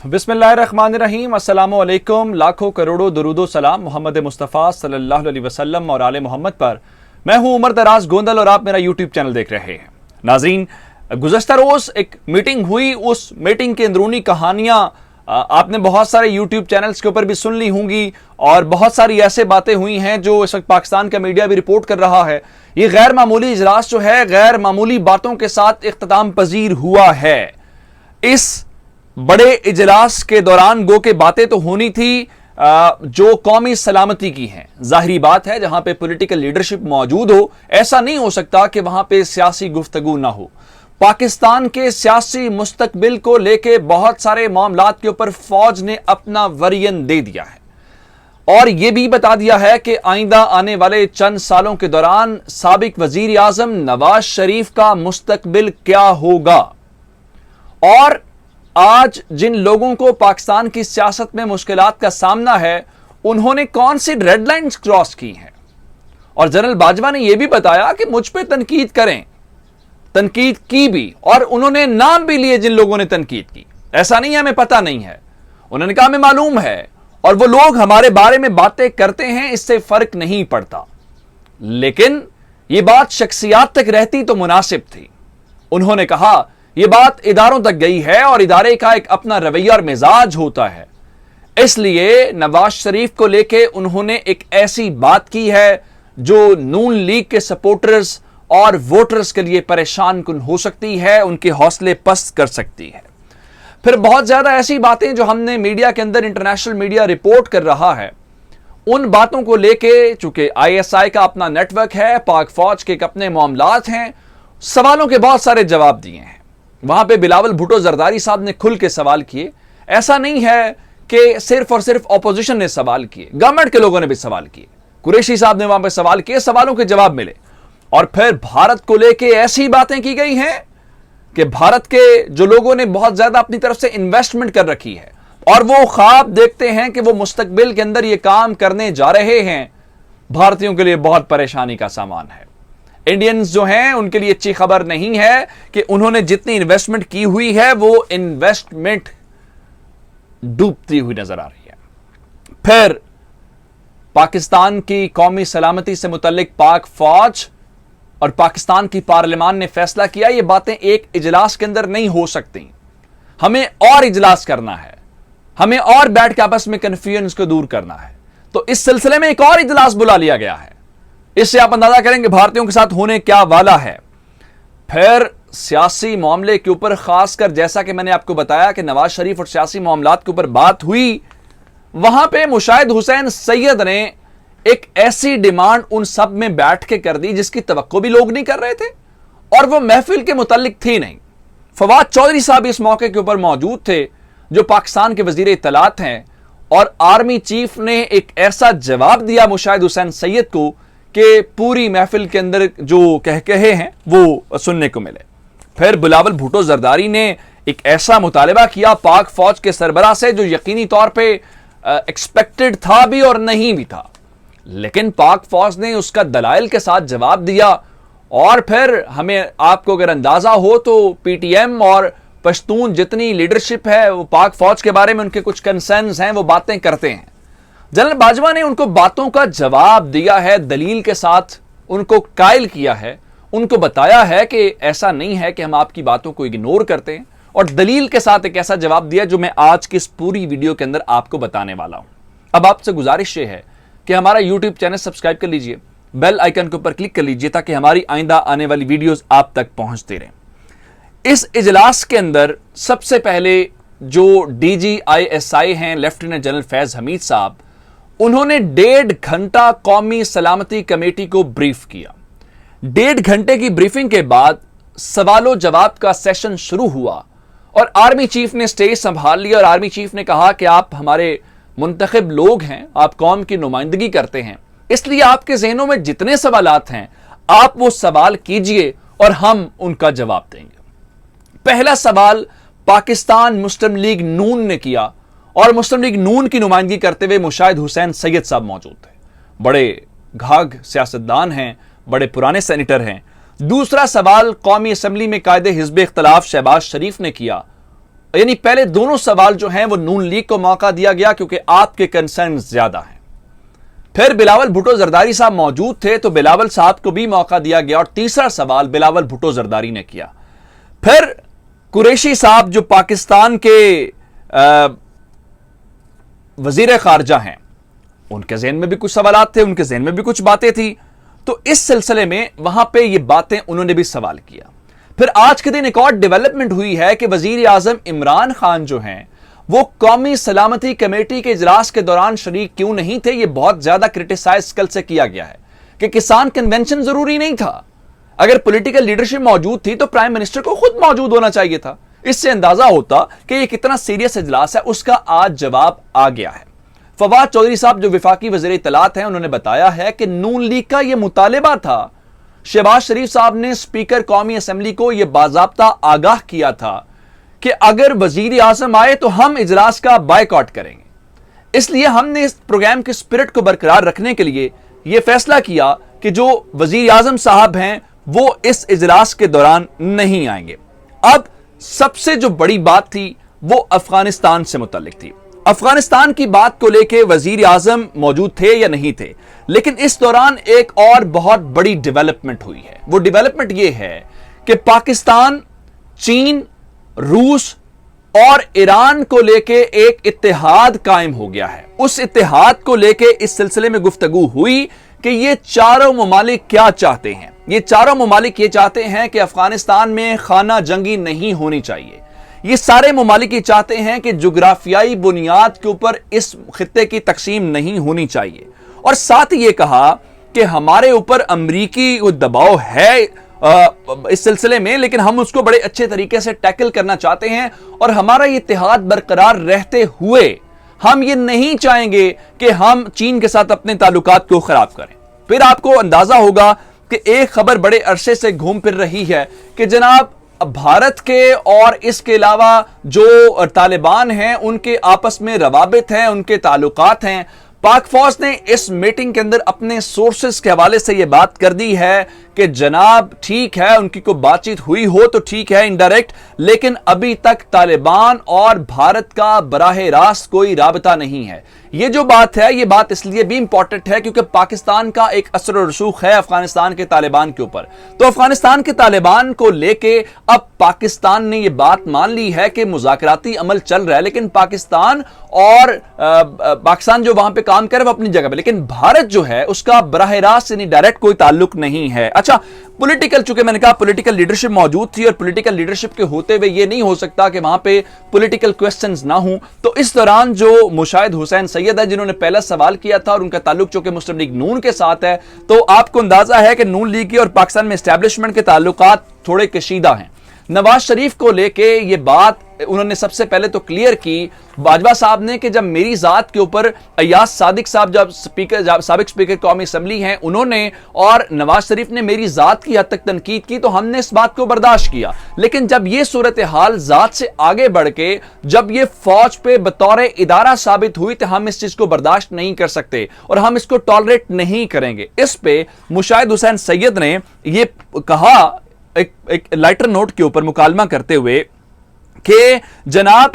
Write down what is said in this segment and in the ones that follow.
बिस्मिल्लाहिर्रहमानिर्रहीम, अस्सलामु अलैकुम। लाखों करोड़ों दुरूदो सलाम मोहम्मद मुस्तफ़ा सल्लल्लाहु अलैहि वसल्लम और आले मोहम्मद पर। मैं हूं उमर दराज गोंदल और आप मेरा यूट्यूब चैनल देख रहे हैं। नाज़रीन, गुज़श्ता रोज़ एक मीटिंग हुई, उस मीटिंग की अंदरूनी कहानियां आपने बहुत सारे यूट्यूब चैनल्स के ऊपर भी सुन ली होंगी और बहुत सारी ऐसे बातें हुई हैं जो इस वक्त पाकिस्तान का मीडिया भी रिपोर्ट कर रहा है। ये गैर मामूली इजलास जो है गैर मामूली बातों के साथ इख्तिताम पजीर हुआ है। इस बड़े इजलास के दौरान गो के बातें तो होनी थी जो कौमी सलामती की हैं। जाहिरी बात है, जहां पे पॉलिटिकल लीडरशिप मौजूद हो, ऐसा नहीं हो सकता कि वहां पे सियासी गुफ्तगू ना हो। पाकिस्तान के सियासी मुस्तकबिल को लेके बहुत सारे मामलात के ऊपर फौज ने अपना वर्यन दे दिया है और यह भी बता दिया है कि आइंदा आने वाले चंद सालों के दौरान साबिक वजीर आजम नवाज शरीफ का मुस्तकबिल क्या होगा। और आज जिन लोगों को पाकिस्तान की सियासत में मुश्किलात का सामना है, उन्होंने कौन सी रेड लाइन्स क्रॉस की हैं। और जनरल बाजवा ने यह भी बताया कि मुझ पे तनकीद करें, तनकीद की भी, और उन्होंने नाम भी लिए जिन लोगों ने तनकीद की। ऐसा नहीं है हमें पता नहीं है, उन्होंने कहा हमें मालूम है और वो लोग हमारे बारे में बातें करते हैं, इससे फर्क नहीं पड़ता। लेकिन यह बात शख्सियात तक रहती तो मुनासिब थी। उन्होंने कहा यह बात इदारों तक गई है और इदारे का एक अपना रवैया और मिजाज होता है, इसलिए नवाज शरीफ को लेके उन्होंने एक ऐसी बात की है जो नून लीग के सपोर्टर्स और वोटर्स के लिए परेशान कुन हो सकती है, उनके हौसले पस्त कर सकती है। फिर बहुत ज्यादा ऐसी बातें जो हमने मीडिया के अंदर, इंटरनेशनल मीडिया रिपोर्ट कर रहा है, उन बातों को लेके, चूंकि ISI का अपना नेटवर्क है, पाक फौज के अपने मामलात हैं, सवालों के बहुत सारे जवाब दिए हैं। वहां पे बिलावल भुट्टो जरदारी साहब ने खुल के सवाल किए। ऐसा नहीं है कि सिर्फ और सिर्फ ऑपोजिशन ने सवाल किए, गवर्नमेंट के लोगों ने भी सवाल किए। कुरैशी साहब ने वहां पे सवाल किए, सवालों के जवाब मिले। और फिर भारत को लेके ऐसी बातें की गई हैं कि भारत के जो लोगों ने बहुत ज्यादा अपनी तरफ से इन्वेस्टमेंट कर रखी है और वो ख्वाब देखते हैं कि वो मुस्तकबिल के अंदर ये काम करने जा रहे हैं, भारतीयों के लिए बहुत परेशानी का सामान है। इंडियंस जो हैं उनके लिए अच्छी खबर नहीं है कि उन्होंने जितनी इन्वेस्टमेंट की हुई है वो इन्वेस्टमेंट डूबती हुई नजर आ रही है। फिर पाकिस्तान की कौमी सलामती से मुतल्लिक पाक फौज और पाकिस्तान की पार्लियामान ने फैसला किया ये बातें एक इजलास के अंदर नहीं हो सकती, हमें और इजलास करना है, हमें और बैठ के आपस में कंफ्यूजन को दूर करना है। तो इस सिलसिले में एक और इजलास बुला लिया गया है। इससे आप अंदाजा करेंगे भारतीयों के साथ होने क्या वाला है। फिर सियासी मामले के ऊपर, खासकर जैसा कि मैंने आपको बताया कि नवाज शरीफ और सियासी मामलात के ऊपर बात हुई, वहां पे मुशाहिद हुसैन सैयद ने एक ऐसी डिमांड उन सब में बैठ के कर दी जिसकी तवक्को भी लोग नहीं कर रहे थे और वो महफिल के मुतालिक थी नहीं। फवाद चौधरी साहब इस मौके के ऊपर मौजूद थे जो पाकिस्तान के वजीर इत्तलात हैं, और आर्मी चीफ ने एक ऐसा जवाब दिया मुशाहिद हुसैन सैयद को कि पूरी महफिल के अंदर जो कहे हैं वो सुनने को मिले। फिर बिलावल भुट्टो जरदारी ने एक ऐसा मुतालबा किया पाक फौज के सरबराह से जो यकीनी तौर पे एक्सपेक्टेड था भी और नहीं भी था, लेकिन पाक फौज ने उसका दलाइल के साथ जवाब दिया। और फिर हमें, आपको अगर अंदाजा हो तो PTM और पश्तून जितनी लीडरशिप है वो पाक फौज के बारे में उनके कुछ कंसर्न्स हैं, वो बातें करते हैं। जनरल बाजवा ने उनको बातों का जवाब दिया है, दलील के साथ उनको कायल किया है, उनको बताया है कि ऐसा नहीं है कि हम आपकी बातों को इग्नोर करते हैं, और दलील के साथ एक ऐसा जवाब दिया जो मैं आज की इस पूरी वीडियो के अंदर आपको बताने वाला हूं। अब आपसे गुजारिश ये है कि हमारा यूट्यूब चैनल सब्सक्राइब कर लीजिए, बेल आइकन के ऊपर क्लिक कर लीजिए ताकि हमारी आइंदा आने वाली वीडियोस आप तक पहुंचते रहें। इस इजलास के अंदर सबसे पहले जो DG ISI हैं लेफ्टिनेंट जनरल फैज हमीद साहब, उन्होंने 1.5 घंटा कौमी सलामती कमेटी को ब्रीफ किया। 1.5 घंटे की ब्रीफिंग के बाद सवालों जवाब का सेशन शुरू हुआ और आर्मी चीफ ने स्टेज संभाल लिया और आर्मी चीफ ने कहा कि आप हमारे मुंतखब लोग हैं, आप कौम की नुमाइंदगी करते हैं, इसलिए आपके जहनों में जितने सवालात हैं आप वो सवाल कीजिए और हम उनका जवाब देंगे। पहला सवाल पाकिस्तान मुस्लिम लीग नून ने किया और मुस्लिम लीग नून की नुमाइंदगी करते हुए मुशाहिद हुसैन सैयद साहब मौजूद थे। बड़े घाघ सियासतदान हैं, बड़े पुराने सेनेटर हैं। दूसरा सवाल कौमी असम्बली में कायदे हिज़्ब इख्तिलाफ शहबाज शरीफ ने किया। यानी पहले दोनों सवाल जो हैं वो नून लीग को मौका दिया गया क्योंकि आपके कंसर्न ज्यादा हैं। फिर बिलावल भुट्टो जरदारी साहब मौजूद थे तो बिलावल साहब को भी मौका दिया गया और तीसरा सवाल बिलावल भुट्टो जरदारी ने किया। फिर कुरैशी साहब जो पाकिस्तान के वजीर खारजा हैं, उनके ज़हन में भी कुछ सवालात थे, उनके ज़हन में भी कुछ बातें थी, तो इस सिलसिले में वहां पे ये बातें उन्होंने भी सवाल किया। फिर आज के दिन एक और डेवलपमेंट हुई है कि वजीर आजम इमरान खान जो हैं वो कौमी सलामती कमेटी के इजलास के दौरान शरीक क्यों नहीं थे। यह बहुत ज्यादा क्रिटिसाइज कल से किया गया है कि किसान कन्वेंशन जरूरी नहीं था, अगर पॉलिटिकल लीडरशिप मौजूद थी तो प्राइम मिनिस्टर को खुद मौजूद होना चाहिए था। इससे अंदाजा होता कि यह कितना सीरियस इजलास है। उसका आज जवाब आ गया है। फवाद चौधरी साहब जो विफाकी वज़ीर इत्तलात हैं, उन्होंने बताया है कि नून लीग का यह मुतालिबा था। शहबाज शरीफ साहब ने स्पीकर कौमी असेंबली को यह बाज़ाब्ता आगाह किया था कि अगर वजीर आज़म आए तो हम इजलास का बायकॉट करेंगे। इसलिए हमने इस प्रोग्राम के स्पिरिट को बरकरार रखने के लिए यह फैसला किया कि जो वजीर आज़म साहब हैं वो इस इजलास के दौरान नहीं आएंगे। अब सबसे जो बड़ी बात थी वो अफगानिस्तान से मुतल्लिक थी। अफगानिस्तान की बात को लेकर वजीर आजम मौजूद थे या नहीं थे, लेकिन इस दौरान एक और बहुत बड़ी डेवलपमेंट हुई है। वो डेवलपमेंट ये है कि पाकिस्तान, चीन, रूस और ईरान को लेके एक इत्तेहाद कायम हो गया है। उस इत्तेहाद को लेके इस सिलसिले में गुफ्तगू हुई कि ये चारों ममालिक क्या चाहते हैं। ये चारों ममालिक ये चाहते हैं कि अफगानिस्तान में खाना जंगी नहीं होनी चाहिए। ये सारे ममालिक ये चाहते हैं कि जुग्राफियाई बुनियाद के ऊपर इस खित्ते की तकसीम नहीं होनी चाहिए। और साथ ही ये कहा कि हमारे ऊपर अमरीकी दबाव है इस सिलसिले में, लेकिन हम उसको बड़े अच्छे तरीके से टैकल करना चाहते हैं और हमारा ये इत्तेहाद बरकरार रहते हुए हम ये नहीं चाहेंगे कि हम चीन के साथ अपने ताल्लुकात को खराब करें। फिर आपको अंदाजा होगा कि एक खबर बड़े अरसे से घूम फिर रही है कि जनाब भारत के और इसके अलावा जो तालिबान हैं उनके आपस में रवाबित हैं, उनके ताल्लुकात हैं। पाक फौज ने इस मीटिंग के अंदर अपने सोर्सेस के हवाले से यह बात कर दी है कि जनाब ठीक है, उनकी कोई बातचीत हुई हो तो ठीक है इनडायरेक्ट, लेकिन अभी तक तालिबान और भारत का बराह रास्त कोई राबता नहीं है। ये जो बात है, ये बात इसलिए भी इंपॉर्टेंट है क्योंकि पाकिस्तान का एक असर और रसूख है अफगानिस्तान के तालिबान के ऊपर। तो अफगानिस्तान के तालिबान को लेके अब पाकिस्तान ने यह बात मान ली है कि मुज़ाकराती अमल चल रहा है, लेकिन पाकिस्तान जो वहां पे काम करे वो अपनी जगह पे, लेकिन भारत जो है उसका बराह रास्त यानी डायरेक्ट कोई ताल्लुक नहीं है। अच्छा, पॉलिटिकल, चूंकि मैंने कहा पॉलिटिकल लीडरशिप मौजूद थी और पॉलिटिकल लीडरशिप के होते हुए ये नहीं हो सकता कि वहां पे पॉलिटिकल क्वेश्चंस ना हो। तो इस दौरान जो मुशाहिद हुसैन सैयद है जिन्होंने पहला सवाल किया था और उनका ताल्लुक चूंकि मुस्लिम लीग नून के साथ है, तो आपको अंदाजा है कि नून लीग की और पाकिस्तान में एस्टैब्लिशमेंट के ताल्लुकात थोड़े कशीदा हैं। नवाज शरीफ को लेके ये बात उन्होंने सबसे पहले तो क्लियर की बाजवा साहब ने कि जब मेरी जात के ऊपर अयाज सादिक साहब जब साबिक स्पीकर कौमी असेंबली हैं उन्होंने और नवाज शरीफ ने मेरी जात की हद तक तनकीद की तो हमने इस बात को बर्दाश्त किया, लेकिन जब ये सूरत हाल जात से आगे बढ़ के जब ये फौज पे बतौर इदारा साबित हुई तो हम इस चीज को बर्दाश्त नहीं कर सकते और हम इसको टॉलरेट नहीं करेंगे। इस पे मुशाहिद हुसैन सैयद ने ये कहा एक लाइटर नोट के ऊपर मुकालमा करते हुए कि जनाब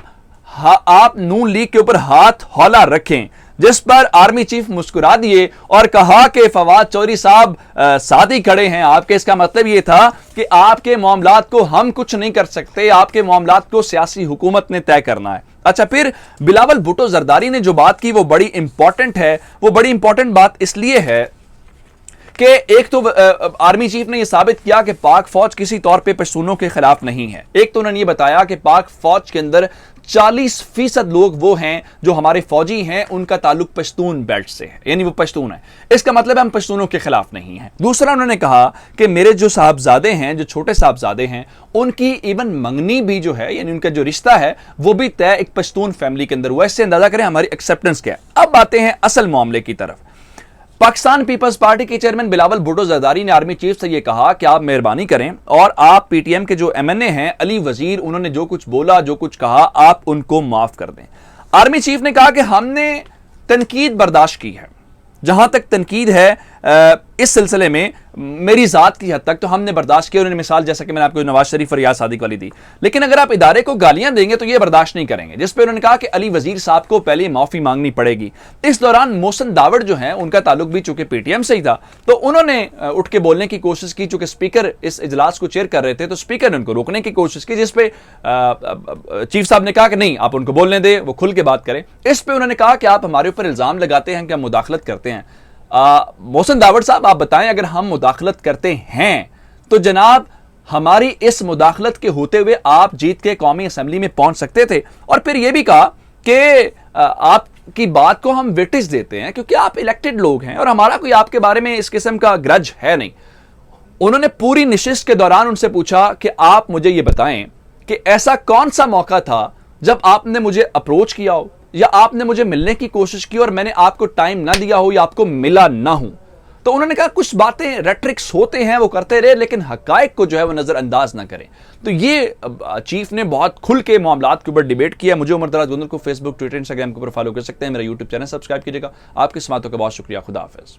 आप नून लीग के ऊपर हाथ हौला रखें, जिस पर आर्मी चीफ मुस्कुरा दिए और कहा कि फवाद चौधरी साहब साथ ही खड़े हैं आपके। इसका मतलब यह था कि आपके मामलात को हम कुछ नहीं कर सकते, आपके मामलात को सियासी हुकूमत ने तय करना है। अच्छा, फिर बिलावल भुट्टो जरदारी ने जो बात की वो बड़ी इंपॉर्टेंट है। वो बड़ी इंपॉर्टेंट बात इसलिए है कि एक तो आर्मी चीफ ने यह साबित किया कि पाक फौज किसी तौर पे पश्तूनों के खिलाफ नहीं है। एक तो उन्होंने ये बताया कि पाक फौज के अंदर 40% लोग वो हैं जो हमारे फौजी हैं उनका ताल्लुक पश्तून बेल्ट से है, यानी वो पश्तून है। इसका मतलब है हम पश्तूनों के खिलाफ नहीं है। दूसरा उन्होंने कहा कि मेरे जो साहबजादे हैं, जो छोटे साहबजादे हैं, उनकी इवन मंगनी भी जो है यानी उनका जो रिश्ता है वो भी तय एक पश्तून फैमिली के अंदर हुआ। इससे अंदाजा करें हमारी एक्सेप्टेंस क्या है। अब आते हैं असल मामले की तरफ। पाकिस्तान पीपल्स पार्टी के चेयरमैन बिलावल भुट्टो जरदारी ने आर्मी चीफ से यह कहा कि आप मेहरबानी करें और आप पीटीएम के जो एमएनए हैं अली वजीर, उन्होंने जो कुछ बोला, जो कुछ कहा, आप उनको माफ कर दें। आर्मी चीफ ने कहा कि हमने तनकीद बर्दाश्त की है, जहां तक तनकीद है इस सिलसिले में मेरी जात की हद तक तो हमने बर्दाश्त किया। उन्होंने मिसाल जैसा कि मैंने आपको नवाज शरीफ और रियाज सादिक वाली दी, लेकिन अगर आप इदारे को गालियां देंगे तो ये बर्दाश्त नहीं करेंगे। जिस पे उन्होंने कहा कि अली वजीर साहब को पहले माफी मांगनी पड़ेगी। इस दौरान मोहसिन दावड़ जो है उनका ताल्लुक भी चूंकि पीटीएम से ही था, तो उन्होंने उठ के बोलने की कोशिश की। चूंकि स्पीकर इस इजलास को चेयर कर रहे थे तो स्पीकर ने उनको रोकने की कोशिश की, जिसपे चीफ साहब ने कहा कि नहीं, आप उनको बोलने दे, वो खुल के बात करें। इस पे उन्होंने कहा कि आप हमारे ऊपर इल्जाम लगाते हैं कि हम मुदाखलत करते हैं। मोहसिन दावड़ साहब, आप बताएं, अगर हम मुदाखलत करते हैं तो जनाब हमारी इस मुदाखलत के होते हुए आप जीत के कौमी असेंबली में पहुंच सकते थे। और फिर यह भी कहा कि आपकी बात को हम वेटेज देते हैं क्योंकि आप इलेक्टेड लोग हैं और हमारा कोई आपके बारे में इस किस्म का ग्रज है नहीं। उन्होंने पूरी नशिस्त के दौरान उनसे पूछा कि आप मुझे यह बताएं कि ऐसा कौन सा मौका था जब आपने मुझे अप्रोच किया हो या आपने मुझे मिलने की कोशिश की और मैंने आपको टाइम ना दिया हो या आपको मिला ना हो। तो उन्होंने कहा कुछ बातें रेट्रिक्स होते हैं वो करते रहे, लेकिन हकायक को जो है वो नजरअंदाज ना करें। तो ये चीफ ने बहुत खुल के मामलात के ऊपर डिबेट किया। मुझे उमर दराज गोंदल को फेसबुक, ट्विटर, इंस्टाग्राम के ऊपर फॉलो कर सकते हैं। मेरा यूट्यूब चैनल सब्सक्राइब कीजिएगा। आपकी समातों का बहुत शुक्रिया। खुदा हाफिज।